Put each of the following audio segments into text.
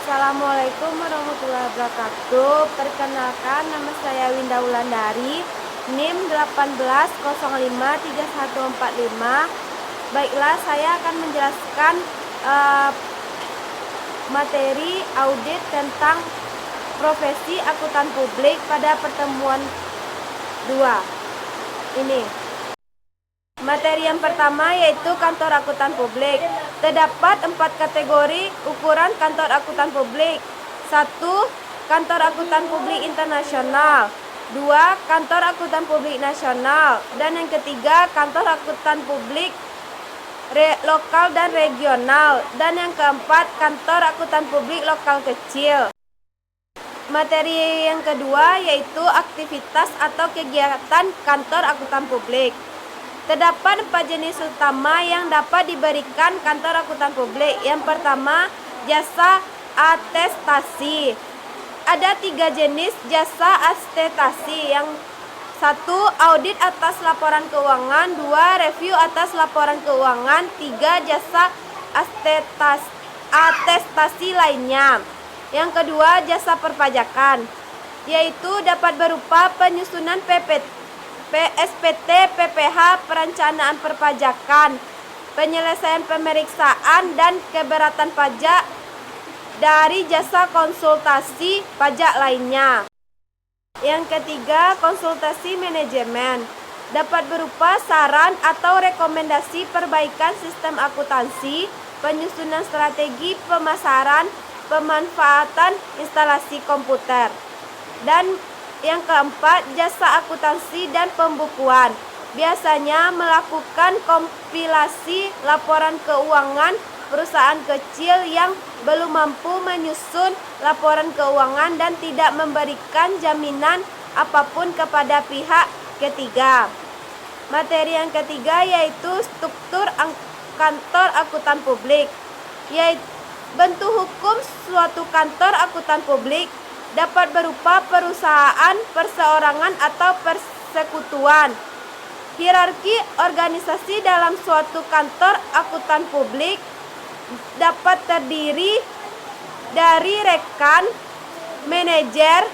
Assalamualaikum warahmatullahi wabarakatuh. Perkenalkan, nama saya Winda Wulandari, NIM 18053145. Baiklah, saya akan menjelaskan materi audit tentang profesi akuntan publik pada pertemuan 2 ini. Materi yang pertama yaitu kantor akuntan publik. Terdapat 4 kategori ukuran kantor akuntan publik. 1. Kantor akuntan publik internasional. 2. Kantor akuntan publik nasional. Dan yang ketiga, kantor akuntan publik lokal dan regional. Dan yang keempat, kantor akuntan publik lokal kecil. Materi yang kedua yaitu aktivitas atau kegiatan kantor akuntan publik. Terdapat 4 jenis utama yang dapat diberikan kantor akuntan publik. Yang pertama, jasa atestasi. Ada 3 jenis jasa atestasi. Yang 1, audit atas laporan keuangan. 2, review atas laporan keuangan. 3, jasa atestasi lainnya. Yang kedua, jasa perpajakan, yaitu dapat berupa penyusunan PSPT, PPH, perencanaan perpajakan, penyelesaian pemeriksaan dan keberatan pajak dari jasa konsultasi pajak lainnya. Yang ketiga, konsultasi manajemen, dapat berupa saran atau rekomendasi perbaikan sistem akuntansi, penyusunan strategi pemasaran, pemanfaatan instalasi komputer. Dan yang keempat, jasa akuntansi dan pembukuan, biasanya melakukan kompilasi laporan keuangan perusahaan kecil yang belum mampu menyusun laporan keuangan dan tidak memberikan jaminan apapun kepada pihak ketiga. Materi yang ketiga yaitu struktur kantor akuntan publik, yaitu bentuk hukum suatu kantor akuntan publik dapat berupa perusahaan, perseorangan, atau persekutuan. Hierarki organisasi dalam suatu kantor akuntan publik dapat terdiri dari rekan, manajer,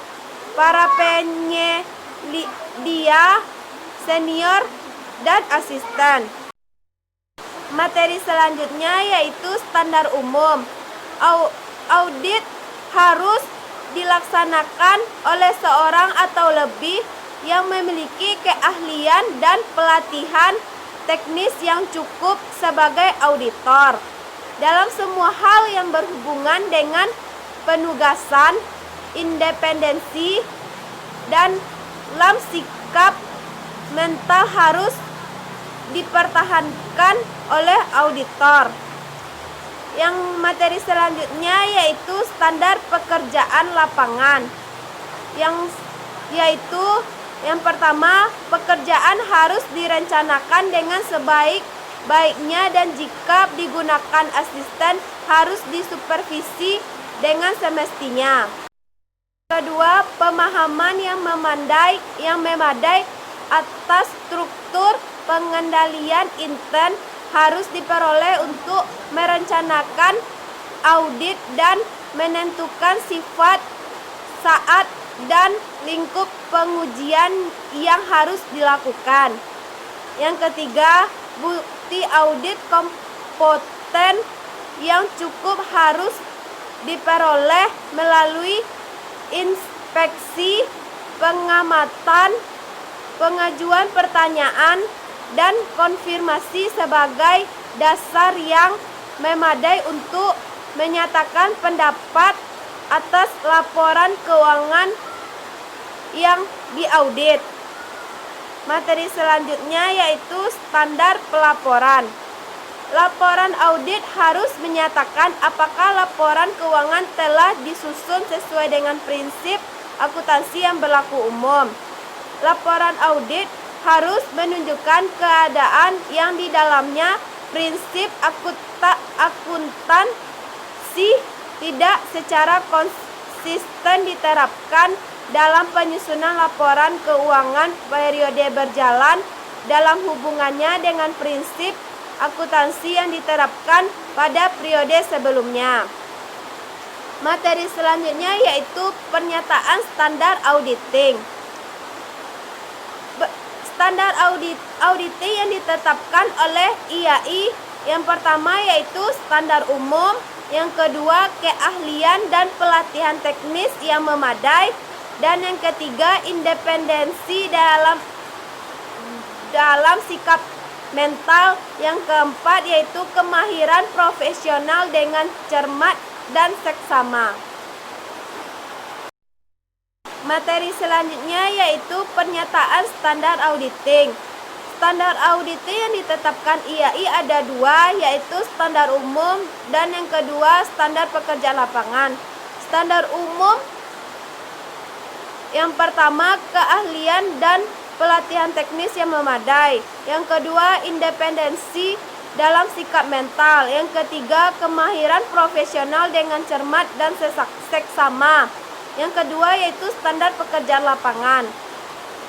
para penyedia, senior, dan asisten. Materi selanjutnya yaitu standar umum. Audit harus dilaksanakan oleh seorang atau lebih yang memiliki keahlian dan pelatihan teknis yang cukup sebagai auditor dalam semua hal yang berhubungan dengan penugasan, independensi, dan dalam sikap mental harus dipertahankan oleh auditor. Yang materi selanjutnya yaitu standar pekerjaan lapangan, yaitu yang pertama, pekerjaan harus direncanakan dengan sebaik-baiknya dan jika digunakan asisten harus disupervisi dengan semestinya. Kedua, pemahaman yang memadai atas struktur pengendalian intern harus diperoleh untuk merencanakan audit dan menentukan sifat, saat, dan lingkup pengujian yang harus dilakukan. Yang ketiga, bukti audit kompeten yang cukup harus diperoleh melalui inspeksi, pengamatan, pengajuan pertanyaan, dan konfirmasi sebagai dasar yang memadai untuk menyatakan pendapat atas laporan keuangan yang diaudit. Materi selanjutnya yaitu standar pelaporan. Laporan audit harus menyatakan apakah laporan keuangan telah disusun sesuai dengan prinsip akuntansi yang berlaku umum. Laporan audit harus menunjukkan keadaan yang di dalamnya prinsip akuntansi tidak secara konsisten diterapkan dalam penyusunan laporan keuangan periode berjalan dalam hubungannya dengan prinsip akuntansi yang diterapkan pada periode sebelumnya. Materi selanjutnya yaitu pernyataan standar auditing. Standar auditing yang ditetapkan oleh IAI yang pertama yaitu standar umum, yang kedua keahlian dan pelatihan teknis yang memadai, dan yang ketiga independensi dalam sikap mental, yang keempat yaitu kemahiran profesional dengan cermat dan seksama. Materi selanjutnya yaitu pernyataan standar auditing. Standar auditing yang ditetapkan IAI ada dua, yaitu standar umum dan yang kedua standar pekerjaan lapangan. Standar umum yang pertama keahlian dan pelatihan teknis yang memadai, yang kedua independensi dalam sikap mental, yang ketiga kemahiran profesional dengan cermat dan seksama. Yang kedua yaitu standar pekerjaan lapangan.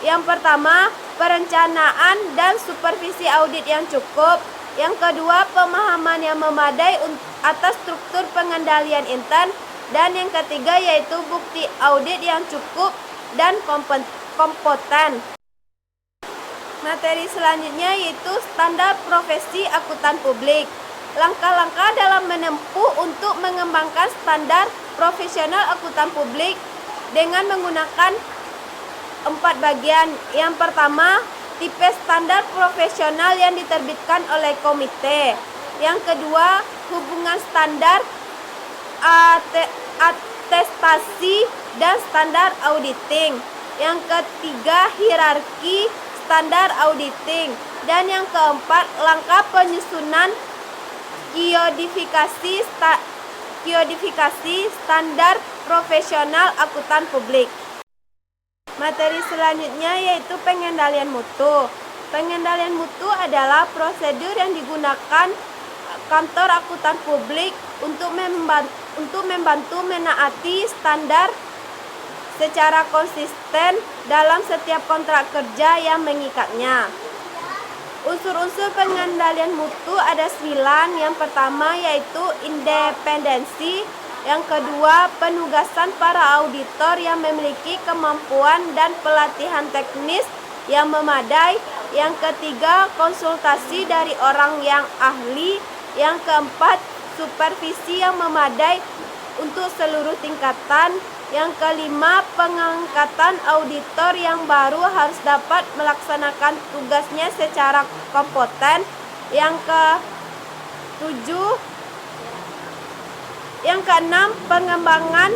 Yang pertama, perencanaan dan supervisi audit yang cukup. Yang kedua, pemahaman yang memadai atas struktur pengendalian intern. Dan yang ketiga yaitu bukti audit yang cukup dan kompeten. Materi selanjutnya yaitu standar profesi akuntan publik. Langkah-langkah dalam menempuh untuk mengembangkan standar profesional akuntan publik dengan menggunakan 4 bagian. Yang pertama, tipe standar profesional yang diterbitkan oleh komite. Yang kedua, hubungan standar atestasi dan standar auditing. Yang ketiga, hierarki standar auditing. Dan yang keempat, langkah penyusunan kiodifikasi standar profesional akuntan publik. Materi selanjutnya yaitu pengendalian mutu. Pengendalian mutu adalah prosedur yang digunakan kantor akuntan publik untuk membantu menaati standar secara konsisten dalam setiap kontrak kerja yang mengikatnya. Unsur-unsur pengendalian mutu ada 9. Yang pertama yaitu independensi. Yang kedua, penugasan para auditor yang memiliki kemampuan dan pelatihan teknis yang memadai. Yang ketiga, konsultasi dari orang yang ahli. Yang keempat, supervisi yang memadai untuk seluruh tingkatan. Yang kelima, pengangkatan auditor yang baru harus dapat melaksanakan tugasnya secara kompeten. Yang keenam, pengembangan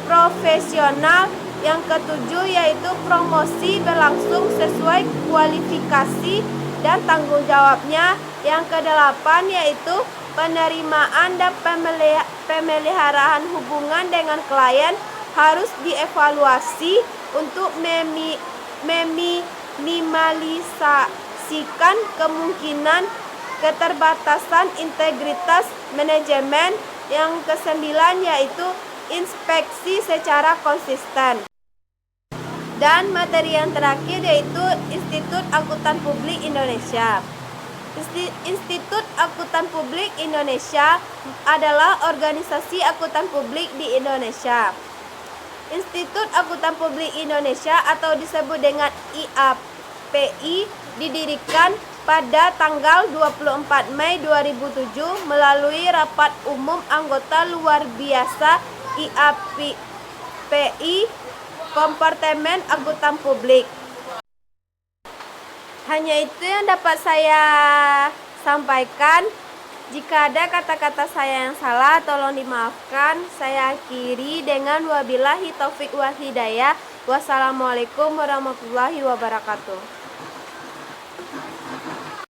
profesional. Yang ketujuh yaitu promosi berlangsung sesuai kualifikasi dan tanggung jawabnya. Yang kedelapan yaitu penerimaan dan pemeliharaan hubungan dengan klien harus dievaluasi untuk meminimalisasikan kemungkinan keterbatasan integritas manajemen. Yang kesembilan yaitu inspeksi secara konsisten. Dan materi yang terakhir yaitu Institut Akuntan Publik Indonesia. Institut Akuntan Publik Indonesia adalah organisasi akuntan publik di Indonesia. Institut Akuntan Publik Indonesia atau disebut dengan IAPI didirikan pada tanggal 24 Mei 2007 melalui rapat umum anggota luar biasa IAPI Kompartemen Akuntan Publik. Hanya itu yang dapat saya sampaikan. Jika ada kata-kata saya yang salah, tolong dimaafkan. Saya akhiri dengan wabillahi taufik wal hidayah. Wassalamualaikum warahmatullahi wabarakatuh.